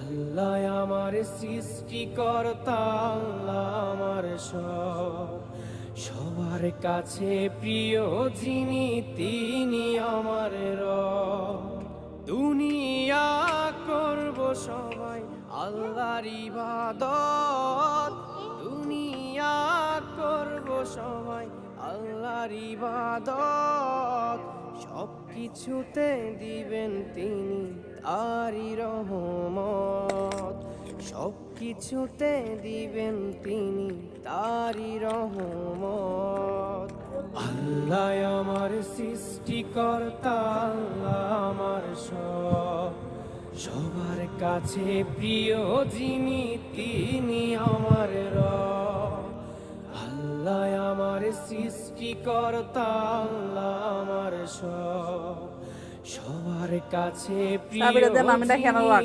আল্লাহ আমার সৃষ্টিকর্তা, আল্লাহ আমার সব, সবার কাছে প্রিয় যিনি তিনি আমার রব। দুনিয়া করব সবাই আল্লাহর ইবাদত, দুনিয়া করব সবাই আল্লাহর ইবাদত, সব কিছুতে দিবেন তিনি তারই রহমত, সব কিছুতে দিবেন তিনি তারই রহমত। আল্লাহ আমার সৃষ্টিকর্তা, আল্লাহ আমার সব, সবার কাছে প্রিয় যিনি তিনি আমার রব। আল্লাহ আমার সৃষ্টিকর্তা, আল্লাহ আমার সব, সবার কাছে প্রিয় সাবিরা দেন, আমি দেখেন যিনি অবাক।